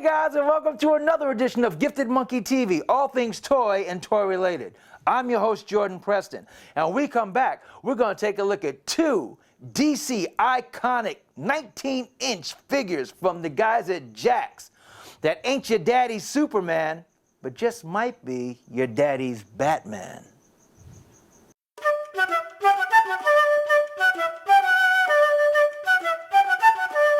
Hey guys, and welcome to another edition of Gifted Monkey TV, all things toy and toy related. I'm your host, Jordan Preston, and when we come back, we're going to take a look at two DC iconic 19-inch figures from the guys at Jakks that ain't your daddy's Superman, but just might be your daddy's Batman.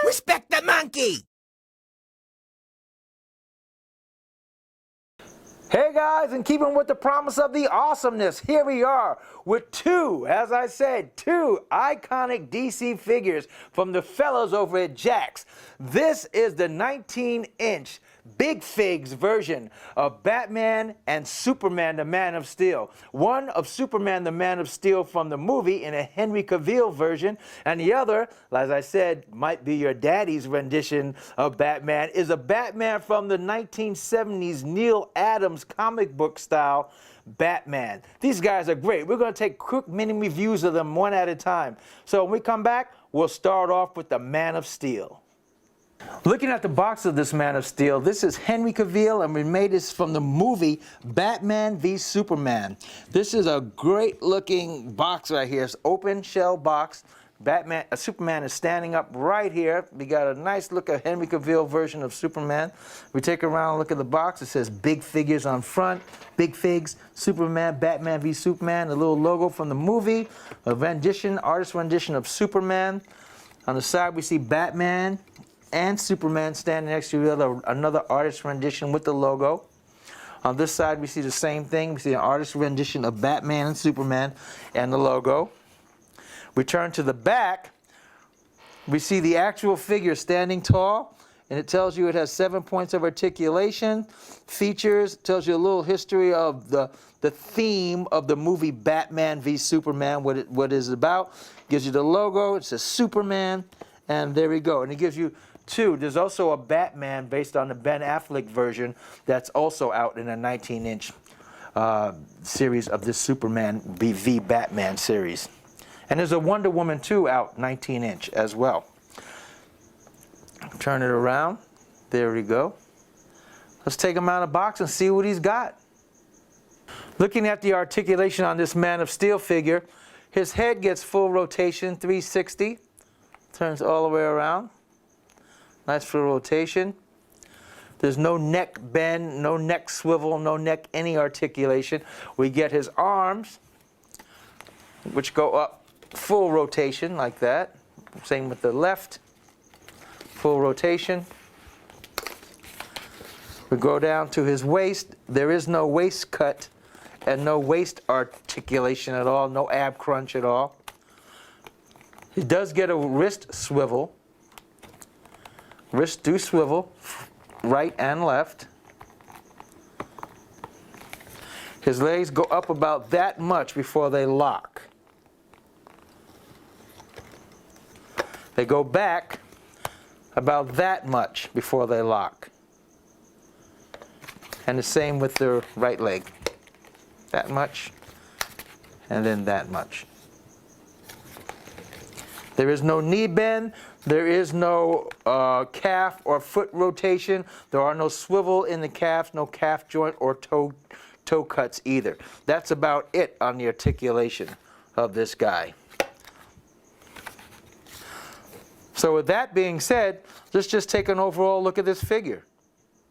Respect the monkey! Hey guys, and keeping with the promise of the awesomeness, here we are with two, as I said, two iconic DC figures from the fellows over at Jakks. This is the 19-inch Big Figs version of Batman and Superman, the Man of Steel. One of Superman, the Man of Steel from the movie in a Henry Cavill version, and the other, as I said, might be your daddy's rendition of Batman, is a Batman from the 1970s Neal Adams comic book style Batman. These guys are great. We're going to take quick mini reviews of them one at a time. So when we come back, we'll start off with the Man of Steel. Looking at the box of this Man of Steel, this is Henry Cavill, and we made this from the movie Batman v Superman. This is a great looking box right here. It's open shell box. Superman is standing up right here. We got a nice look at Henry Cavill version of Superman. We take a round look at the box. It says Big Figures on front. Big Figs, Superman, Batman v Superman. A little logo from the movie. A rendition, artist rendition of Superman. On the side we see Batman and Superman standing next to another artist rendition with the logo. On this side we see the same thing. We see an artist rendition of Batman and Superman and the logo. We turn to the back. We see the actual figure standing tall, and it tells you it has 7 points of articulation, features, tells you a little history of the theme of the movie Batman v Superman, what it is about. Gives you the logo, it says Superman, and there we go. And it gives you two. There's also a Batman based on the Ben Affleck version that's also out in a 19-inch series of this Superman v Batman series. And there's a Wonder Woman 2 out 19-inch as well. Turn it around. There we go. Let's take him out of the box and see what he's got. Looking at the articulation on this Man of Steel figure, his head gets full rotation, 360. Turns all the way around. Nice full rotation. There's no neck bend, no neck swivel, no neck any articulation. We get his arms, which go up full rotation like that. Same with the left. Full rotation. We go down to his waist. There is no waist cut and no waist articulation at all, no ab crunch at all. He does get a wrist swivel. Wrists do swivel, right and left. His legs go up about that much before they lock. They go back about that much before they lock. And the same with the right leg. That much, and then that much. There is no knee bend. There is no calf or foot rotation. There are no swivel in the calf, no calf joint or toe cuts either. That's about it on the articulation of this guy. So with that being said, let's just take an overall look at this figure.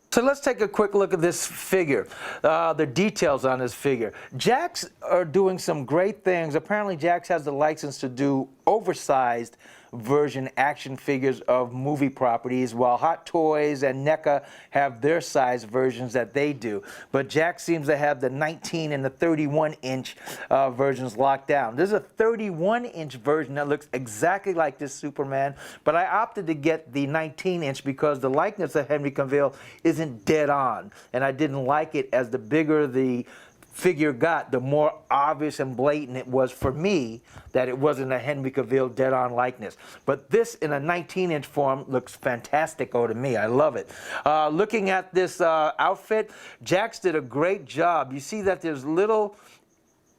So let's take a quick look at this figure, the details on this figure. Jakks are doing some great things. Apparently Jakks has the license to do oversized version action figures of movie properties, while Hot Toys and NECA have their size versions that they do. But Jakks seems to have the 19 and the 31-inch versions locked down. There's a 31-inch version that looks exactly like this Superman, but I opted to get the 19-inch because the likeness of Henry Cavill isn't dead on, and I didn't like it as the bigger the figure got, the more obvious and blatant it was for me that it wasn't a Henry Cavill dead-on likeness. But this in a 19-inch form looks fantastico to me. I love it. Looking at this outfit, Jakks did a great job. You see that there's little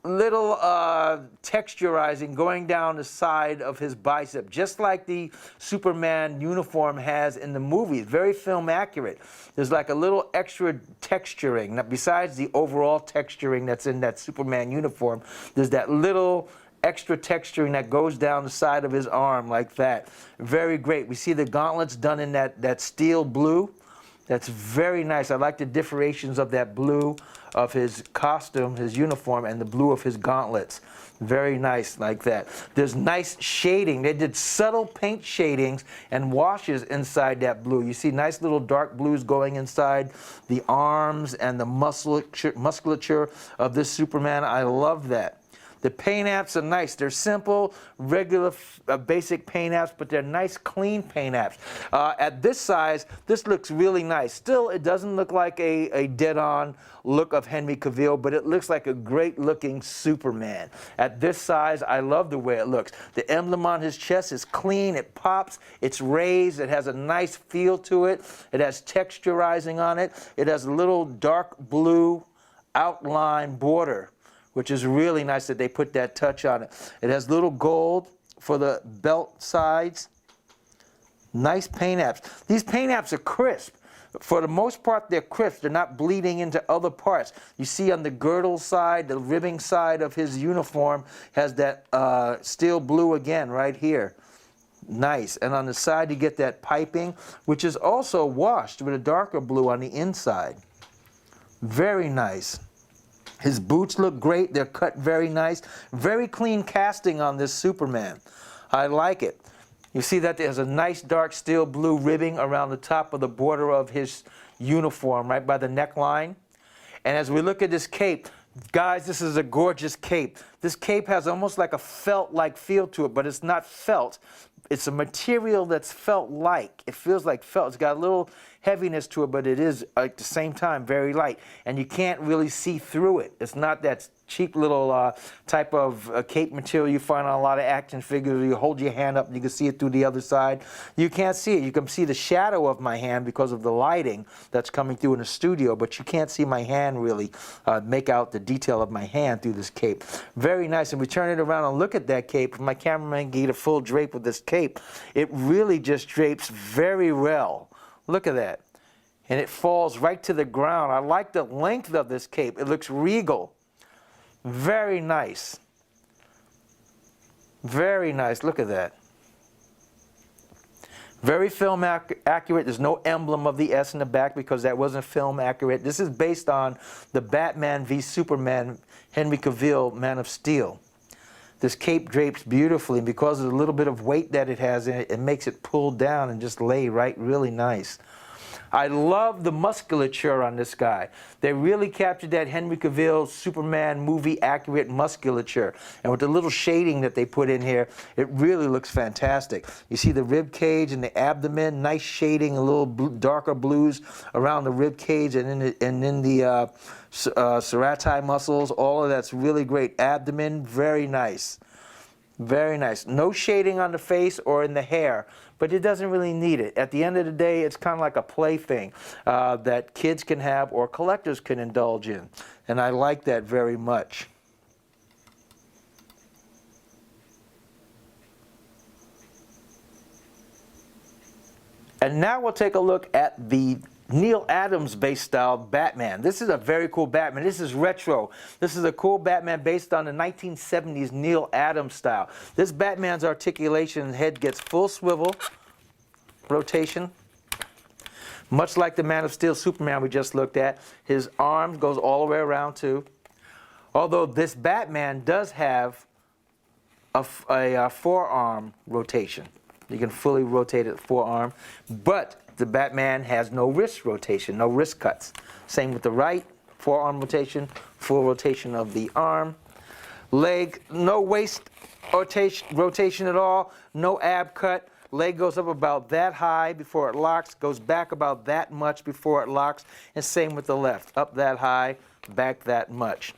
little texturizing going down the side of his bicep, just like the Superman uniform has in the movies. Very film accurate. There's like a little extra texturing. Now, besides the overall texturing that's in that Superman uniform, there's that little extra texturing that goes down the side of his arm like that. Very great. We see the gauntlets done in that steel blue. That's very nice. I like the differentiations of that blue of his costume, his uniform, and the blue of his gauntlets. Very nice like that. There's nice shading. They did subtle paint shadings and washes inside that blue. You see nice little dark blues going inside the arms and the musculature of this Superman. I love that. The paint apps are nice. They're simple, regular, basic paint apps, but they're nice, clean paint apps. At this size, this looks really nice. Still, it doesn't look like a dead-on look of Henry Cavill, but it looks like a great-looking Superman. At this size, I love the way it looks. The emblem on his chest is clean. It pops. It's raised. It has a nice feel to it. It has texturizing on it. It has a little dark blue outline border, which is really nice that they put that touch on it. It has little gold for the belt sides. Nice paint apps. These paint apps are crisp. For the most part, they're crisp. They're not bleeding into other parts. You see on the girdle side, the ribbing side of his uniform has that steel blue again right here. Nice. And on the side, you get that piping, which is also washed with a darker blue on the inside. Very nice. His boots look great. They're cut very nice. Very clean casting on this Superman. I like it. You see that there's a nice dark steel blue ribbing around the top of the border of his uniform, right by the neckline. And as we look at this cape, guys, this is a gorgeous cape. This cape has almost like a felt-like feel to it, but it's not felt. It's a material that's felt-like. It feels like felt. It's got a little heaviness to it, but it is at the same time very light, and you can't really see through it. It's not that cheap little type of cape material you find on a lot of action figures. You hold your hand up and you can see it through the other side. You can't see it. You can see the shadow of my hand because of the lighting that's coming through in the studio, but you can't see my hand really, make out the detail of my hand through this cape. Very nice. And we turn it around and look at that cape. If my cameraman can get a full drape with this cape, it really just drapes very well. Look at that. And it falls right to the ground. I like the length of this cape. It looks regal. Very nice. Very nice. Look at that. Very film accurate. There's no emblem of the S in the back because that wasn't film accurate. This is based on the Batman v Superman, Henry Cavill, Man of Steel. This cape drapes beautifully, and because of the little bit of weight that it has in it, it makes it pull down and just lay right really nice. I love the musculature on this guy. They really captured that Henry Cavill Superman movie accurate musculature. And with the little shading that they put in here, it really looks fantastic. You see the rib cage and the abdomen, nice shading, a little darker blues around the rib cage and in the serratii muscles. All of that's really great. Abdomen, very nice. Very nice. No shading on the face or in the hair, but it doesn't really need it. At the end of the day, it's kind of like a plaything that kids can have or collectors can indulge in. And I like that very much. And now we'll take a look at the Neal Adams-based style Batman. This is a very cool Batman. This is retro. This is a cool Batman based on the 1970s Neal Adams style. This Batman's articulation head gets full swivel, rotation, much like the Man of Steel Superman we just looked at. His arm goes all the way around too. Although this Batman does have a forearm rotation. You can fully rotate it forearm, but the Batman has no wrist rotation, no wrist cuts. Same with the right, forearm rotation, full rotation of the arm. Leg, no waist rotation at all, no ab cut. Leg goes up about that high before it locks, goes back about that much before it locks, and same with the left, up that high, back that much.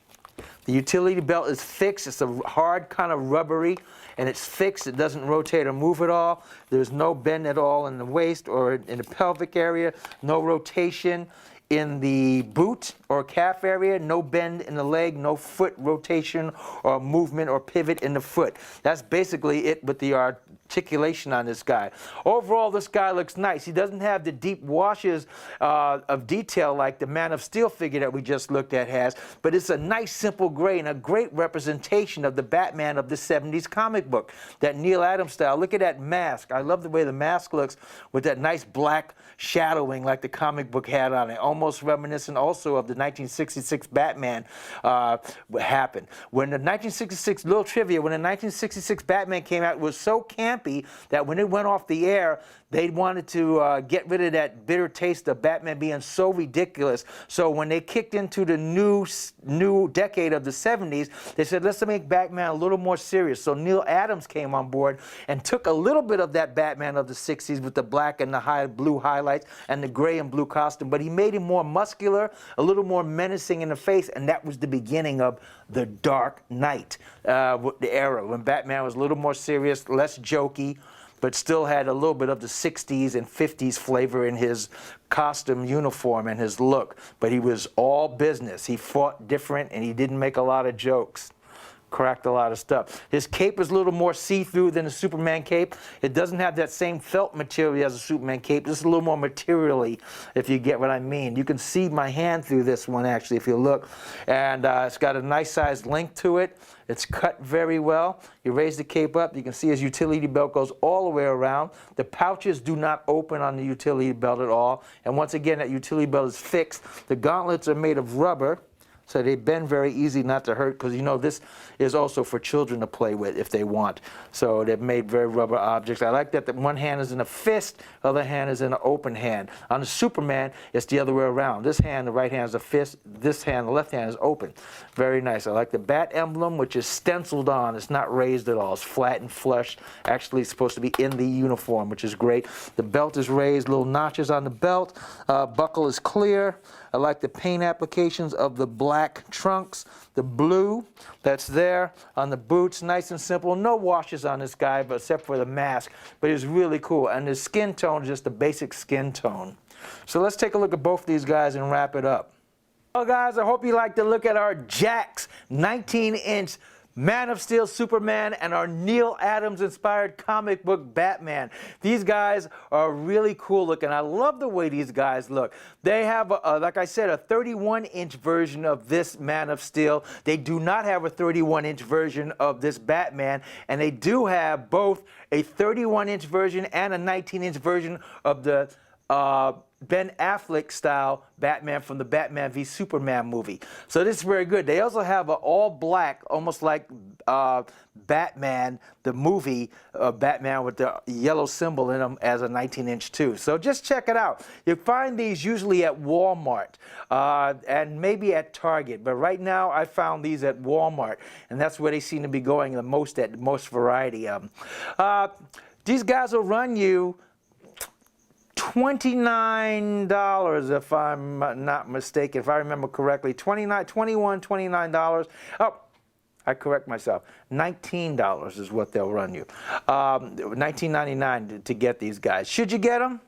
The utility belt is fixed. It's a hard kind of rubbery, and it's fixed. It doesn't rotate or move at all. There's no bend at all in the waist or in the pelvic area. No rotation in the boot or calf area, no bend in the leg, no foot rotation or movement or pivot in the foot. That's basically it with the articulation on this guy. Overall, this guy looks nice. He doesn't have the deep washes of detail like the Man of Steel figure that we just looked at has, but it's a nice simple gray and a great representation of the Batman of the 70s comic book, that Neal Adams style. Look at that mask. I love the way the mask looks with that nice black shadowing like the comic book had on it, almost reminiscent also of the 1966 Batman happened. When the 1966, little trivia, when the 1966 Batman came out, it was so campy that when it went off the air, they wanted to get rid of that bitter taste of Batman being so ridiculous. So when they kicked into the new decade of the 70s, they said, let's make Batman a little more serious. So Neal Adams came on board and took a little bit of that Batman of the 60s with the black and the blue highlights and the gray and blue costume, but he made him more muscular, a little more menacing in the face, and that was the beginning of the Dark Knight, the era, when Batman was a little more serious, less jokey, but still had a little bit of the 60s and 50s flavor in his costume, uniform, and his look. But he was all business. He fought different, and he didn't make a lot of jokes. Cracked a lot of stuff. His cape is a little more see-through than the Superman cape. It doesn't have that same felt material as a Superman cape. It's a little more materially, if you get what I mean. You can see my hand through this one, actually, if you look. And it's got a nice sized length to it. It's cut very well. You raise the cape up, you can see his utility belt goes all the way around. The pouches do not open on the utility belt at all. And once again, that utility belt is fixed. The gauntlets are made of rubber, so they bend very easy not to hurt, because you know this is also for children to play with if they want. So they've made very rubber objects. I like that one hand is in a fist, the other hand is in an open hand. On the Superman, it's the other way around. This hand, the right hand is a fist, this hand, the left hand is open. Very nice. I like the bat emblem, which is stenciled on. It's not raised at all. It's flat and flush. Actually, it's supposed to be in the uniform, which is great. The belt is raised, little notches on the belt. Buckle is clear. I like the paint applications of the black trunks, the blue that's there on the boots, nice and simple. No washes on this guy, but except for the mask, but it's really cool. And the skin tone is just a basic skin tone. So let's take a look at both of these guys and wrap it up. Well, guys, I hope you like to look at our Jakks 19-inch Man of Steel Superman and our Neal Adams inspired comic book Batman. These guys are really cool looking. I love the way these guys look. They have, like I said, a 31-inch version of this Man of Steel. They do not have a 31-inch version of this Batman, and they do have both a 31-inch version and a 19-inch version of the Ben Affleck style Batman from the Batman v Superman movie. So this is very good. They also have an all black, almost like Batman, the movie Batman with the yellow symbol in them as a 19-inch too. So just check it out. You find these usually at Walmart and maybe at Target, but right now I found these at Walmart, and that's where they seem to be going the most at, most variety of them. These guys will run you $29, if I'm not mistaken, if I remember correctly. $29. Oh, I correct myself. $19 is what they'll run you. $19.99 to get these guys. Should you get them?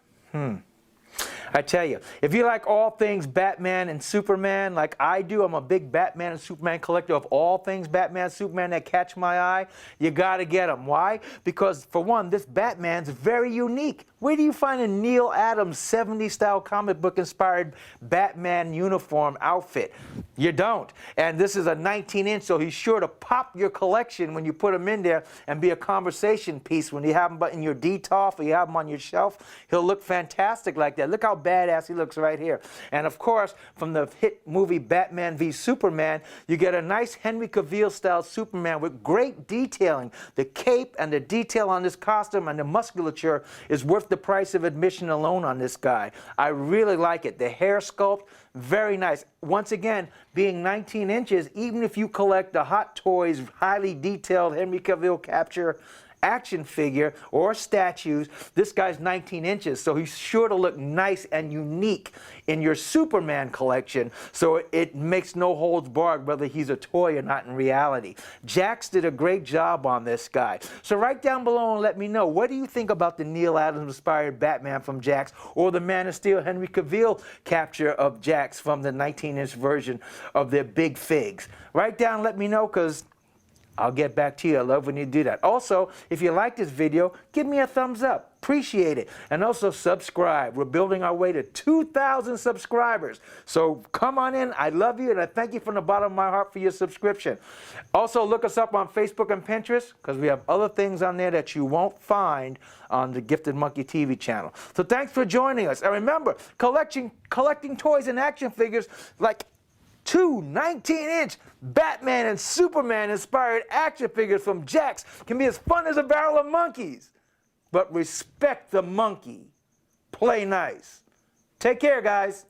I tell you, if you like all things Batman and Superman, like I do, I'm a big Batman and Superman collector of all things Batman and Superman that catch my eye, you gotta get them. Why? Because, for one, this Batman's very unique. Where do you find a Neal Adams 70s style comic book inspired Batman uniform outfit? You don't. And this is a 19-inch, so he's sure to pop your collection when you put him in there and be a conversation piece. When you have him in your DTOF or you have him on your shelf, he'll look fantastic like that. Look how badass he looks right here. And of course, from the hit movie Batman v Superman, you get a nice Henry Cavill style Superman with great detailing. The cape and the detail on this costume and the musculature is worth the price of admission alone on this guy. I really like it. The hair sculpt, very nice. Once again, being 19 inches, even if you collect the Hot Toys highly detailed Henry Cavill capture action figure or statues. This guy's 19 inches, so he's sure to look nice and unique in your Superman collection, so it makes no holds barred whether he's a toy or not in reality. Jax did a great job on this guy. So write down below and let me know, what do you think about the Neal Adams-inspired Batman from Jax, or the Man of Steel Henry Cavill capture of Jax from the 19-inch version of their Big Figs? Write down, let me know, because I'll get back to you. I love when you do that. Also, if you like this video, give me a thumbs up. Appreciate it. And also subscribe. We're building our way to 2,000 subscribers. So come on in. I love you, and I thank you from the bottom of my heart for your subscription. Also, look us up on Facebook and Pinterest, because we have other things on there that you won't find on the Gifted Monkey TV channel. So thanks for joining us. And remember, collecting toys and action figures like two 19-inch Batman and Superman inspired action figures from Jax can be as fun as a barrel of monkeys. But respect the monkey. Play nice. Take care, guys.